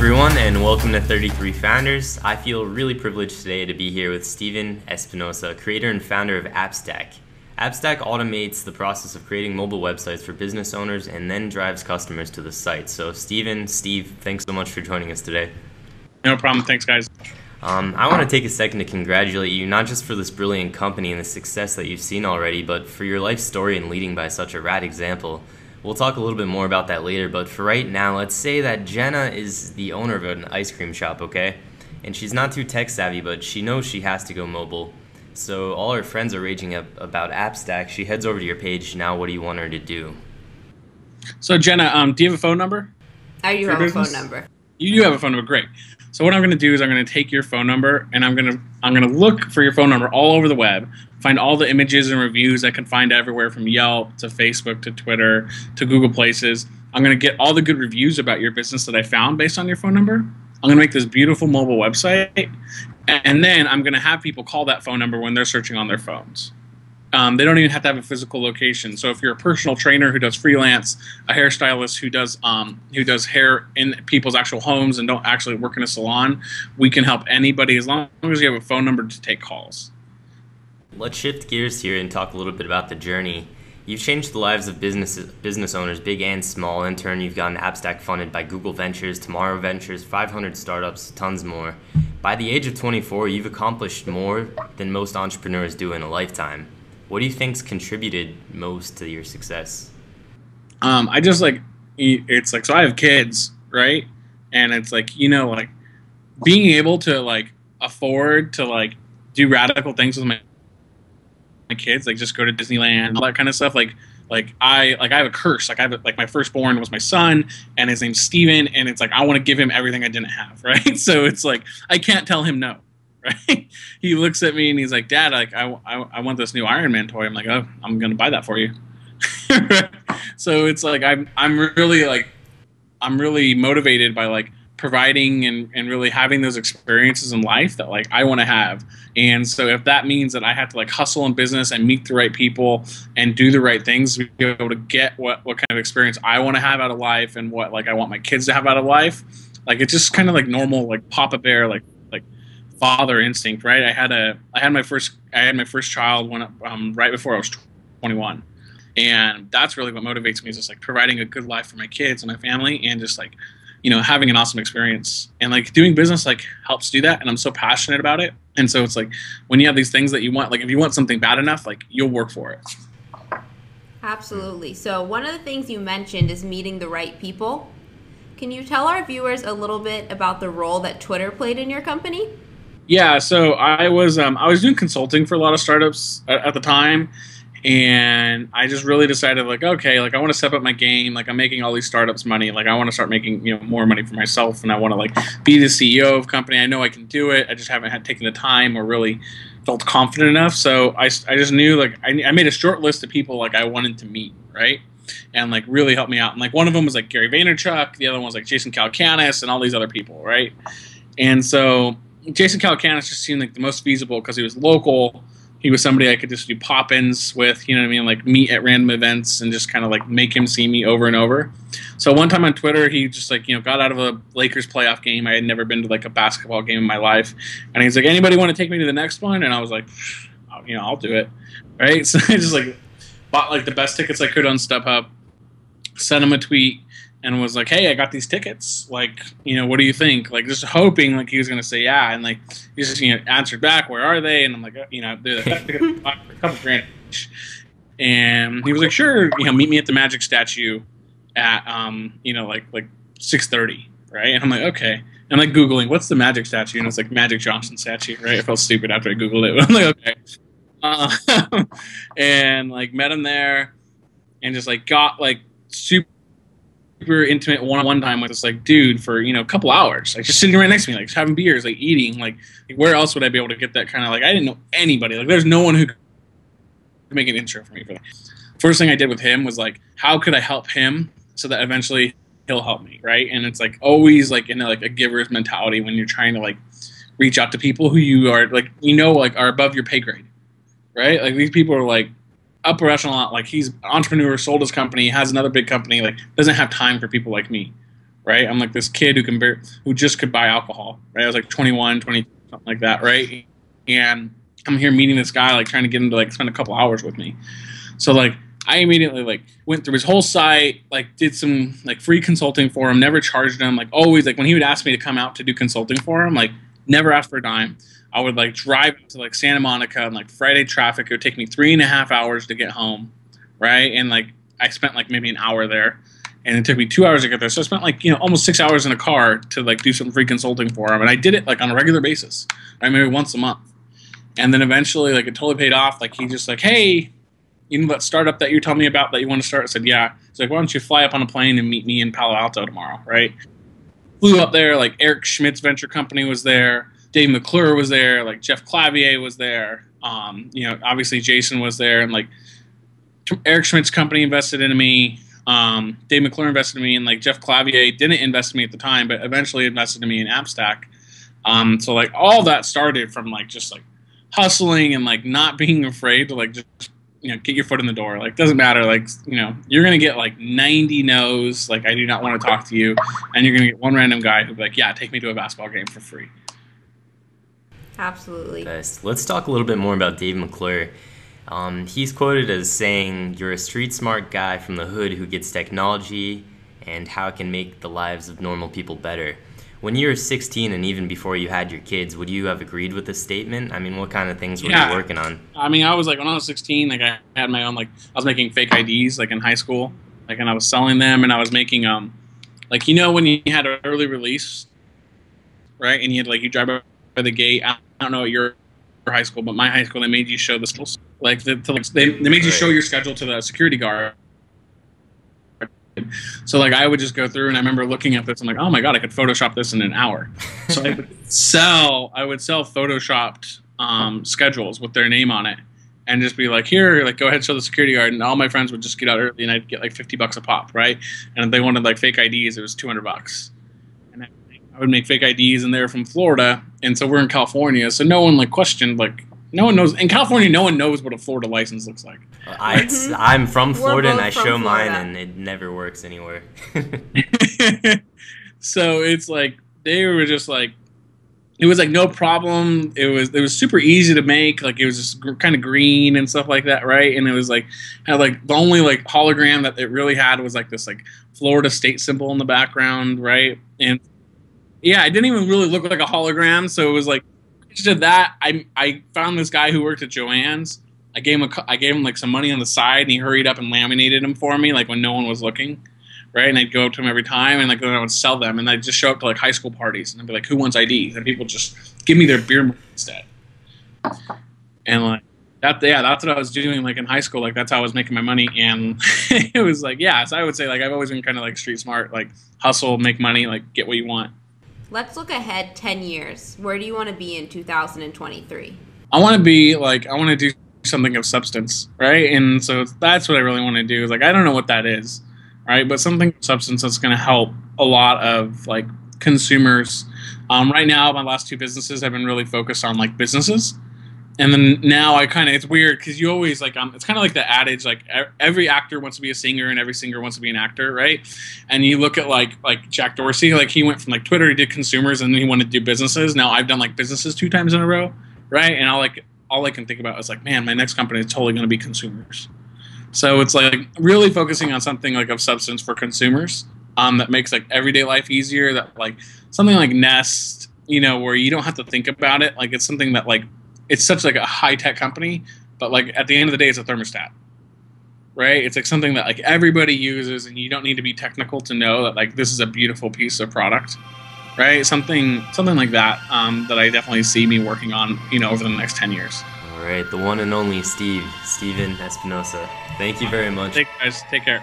everyone, and welcome to 33 Founders. I feel really privileged today to be here with Steven Espinosa, creator and founder of AppStack. AppStack automates the process of creating mobile websites for business owners and then drives customers to the site. So Steve, thanks so much for joining us today. No problem. Thanks, guys. I want to take a second to congratulate you, not just for this brilliant company and the success that you've seen already, but for your life story and leading by such a rad example. We'll talk a little bit more about that later, but for right now, let's say that Jenna is the owner of an ice cream shop, okay? And she's not too tech savvy, but she knows she has to go mobile. So all her friends are raging about AppStack. She heads over to your page. Now what do you want her to do? So Jenna, do you have a phone number? I do have a phone number. You do have a phone number, great. So what I'm going to do is I'm going to take your phone number and I'm going to look for your phone number all over the web, find all the images and reviews I can find everywhere from Yelp to Facebook to Twitter to Google Places. I'm going to get all the good reviews about your business that I found based on your phone number. I'm going to make this beautiful mobile website, and then I'm going to have people call that phone number when they're searching on their phones. They don't even have to have a physical location. So if you're a personal trainer who does freelance, a hairstylist who does hair in people's actual homes and don't actually work in a salon, we can help anybody as long as you have a phone number to take calls. Let's shift gears here and talk a little bit about the journey. You've changed the lives of business owners, big and small. In turn, you've gotten AppStack funded by Google Ventures, Tomorrow Ventures, 500 startups, tons more. By the age of 24, you've accomplished more than most entrepreneurs do in a lifetime. What do you think's contributed most to your success? It's like, so I have kids, right? And it's like, being able to afford to do radical things with my kids, like just go to Disneyland, all that kind of stuff. I have a curse. My firstborn was my son, and his name's Steven, and it's like I want to give him everything I didn't have, right? So it's like I can't tell him no. Right? He looks at me and he's like, "Dad, I want this new Iron Man toy." I'm like, "Oh, I'm gonna buy that for you." So it's like I'm really motivated by providing and really having those experiences in life that I want to have. And so if that means that I have to hustle in business and meet the right people and do the right things to be able to get what kind of experience I want to have out of life and what I want my kids to have out of life, it's just kind of normal Papa Bear father instinct, right? I had my first child when right before I was 21, and that's really what motivates me, is just providing a good life for my kids and my family, and just having an awesome experience. And doing business helps do that, and I'm so passionate about it. And so it's when you have these things that you want, if you want something bad enough, you'll work for it. Absolutely. So one of the things you mentioned is meeting the right people. Can you tell our viewers a little bit about the role that Twitter played in your company? Yeah, so I was doing consulting for a lot of startups at the time, and I just really decided okay, I want to step up my game. I'm making all these startups money. I want to start making more money for myself, and I want to be the CEO of a company. I know I can do it. I just haven't taken the time or really felt confident enough. So I just knew I made a short list of people I wanted to meet, right, and really help me out. And one of them was Gary Vaynerchuk. The other one was Jason Calacanis and all these other people, right. And so Jason Calacanis just seemed the most feasible because he was local. He was somebody I could just do pop-ins with, you know what I mean, meet at random events and just kind of make him see me over and over. So one time on Twitter, he just got out of a Lakers playoff game. I had never been to a basketball game in my life, and he's like, "Anybody want to take me to the next one?" And I was like, I'll do it, right? So I just bought the best tickets I could on StubHub, sent him a tweet, and was like, "Hey, I got these tickets. What do you think?" Just hoping he was gonna say yeah, and he just answered back, "Where are they?" And I'm like, they're a couple grand each. And he was like, "Sure, meet me at the Magic statue at 6:30, right?" And I'm like, "Okay." And I'm Googling what's the Magic statue, and it's Magic Johnson statue, right? I felt stupid after I Googled it, but I'm like, okay. And met him there, and just got super intimate one time with this dude for a couple hours, just sitting right next to me, having beers, eating, where else would I be able to get that kind of I didn't know anybody, there's no one who could make an intro for me for that. First thing I did with him was how could I help him so that eventually he'll help me, right? And it's always in a giver's mentality when you're trying to reach out to people who you are are above your pay grade, right? These people are upper echelon, he's an entrepreneur, sold his company, has another big company, doesn't have time for people like me, right? I'm like this kid who just could buy alcohol, right? I was like 21, 20, something like that, right? And I'm here meeting this guy, like trying to get him to like spend a couple hours with me. So like I immediately like went through his whole site, like did some like free consulting for him, never charged him. Like always, like when he would ask me to come out to do consulting for him, like never asked for a dime. I would like drive to like Santa Monica and like Friday traffic. It would take me 3.5 hours to get home, right? And like I spent like maybe an hour there, and it took me 2 hours to get there. So I spent like almost 6 hours in a car to like do some free consulting for him, and I did it like on a regular basis, right? Maybe once a month. And then eventually, like it totally paid off. Like he just like, hey, that startup that you're telling me about that you want to start? I said, yeah. He's like, why don't you fly up on a plane and meet me in Palo Alto tomorrow, right? Flew up there. Like Eric Schmidt's venture company was there. Dave McClure was there. Like Jeff Clavier was there. Obviously Jason was there, and like Eric Schmidt's company invested in me. Dave McClure invested in me, and like Jeff Clavier didn't invest in me at the time, but eventually invested in me in AppStack. So like all that started from like just like hustling and like not being afraid to like just get your foot in the door. Like doesn't matter, like you're gonna get like 90 no's, like I do not want to talk to you, and you're gonna get one random guy who'll be like, yeah, take me to a basketball game for free. Absolutely. Best. Let's talk a little bit more about Dave McClure. He's quoted as saying, "You're a street smart guy from the hood who gets technology and how it can make the lives of normal people better." When you were 16 and even before you had your kids, would you have agreed with this statement? I mean, what kind of things were you working on? I mean, I was like, when I was 16, like I had my own, like I was making fake IDs like in high school, like, and I was selling them, and I was making like when you had an early release, right? And you had like you drive by the gate. I don't know at your high school, but my high school, they made you show the schedules. Like they made you show your schedule to the security guard. So like I would just go through, and I remember looking at this. I'm like, oh my god, I could Photoshop this in an hour. So I would sell photoshopped schedules with their name on it, and just be like, here, like go ahead, show the security guard, and all my friends would just get out early, and I'd get like $50 a pop, right? And if they wanted like fake IDs, it was $200. And I would make fake IDs, and they're from Florida, and so we're in California, so no one like questioned like. No one knows in California. No one knows what a Florida license looks like. I'm from Florida, and I show mine, and it never works anywhere. So it's like they were just like, it was like no problem. It was super easy to make. Like it was just kind of green and stuff like that, right? And it was like had like the only like hologram that it really had was like this like Florida state symbol in the background, right? And yeah, it didn't even really look like a hologram. So it was like. To that, I found this guy who worked at Joann's. I gave him like some money on the side, and he hurried up and laminated them for me, like when no one was looking, right? And I'd go up to him every time, and like then I would sell them, and I'd just show up to like high school parties, and I'd be like, "Who wants IDs?" And people just give me their beer money instead. And like that's what I was doing like in high school. Like that's how I was making my money, and it was like So I would say like I've always been kind of like street smart, like hustle, make money, like get what you want. Let's look ahead 10 years. Where do you want to be in 2023? I want to do something of substance, right? And so that's what I really want to do. Is like I don't know what that is, right? But something of substance that's going to help a lot of like consumers. Right now, my last two businesses have been really focused on like businesses. And then now it's weird because you always like, it's kind of like the adage, like every actor wants to be a singer and every singer wants to be an actor, right? And you look at like Jack Dorsey, like he went from like Twitter, he did consumers, and then he wanted to do businesses. Now I've done like businesses 2 times in a row, right? And all I can think about is like, man, my next company is totally going to be consumers. So it's like really focusing on something like of substance for consumers that makes like everyday life easier, that like something like Nest, where you don't have to think about it. Like it's something that like, it's such like a high-tech company, but like at the end of the day, it's a thermostat, right? It's like something that like everybody uses, and you don't need to be technical to know that like this is a beautiful piece of product, right? Something like that that I definitely see me working on, over the next 10 years. All right, the one and only Steven Espinosa. Thank you very much. Take care.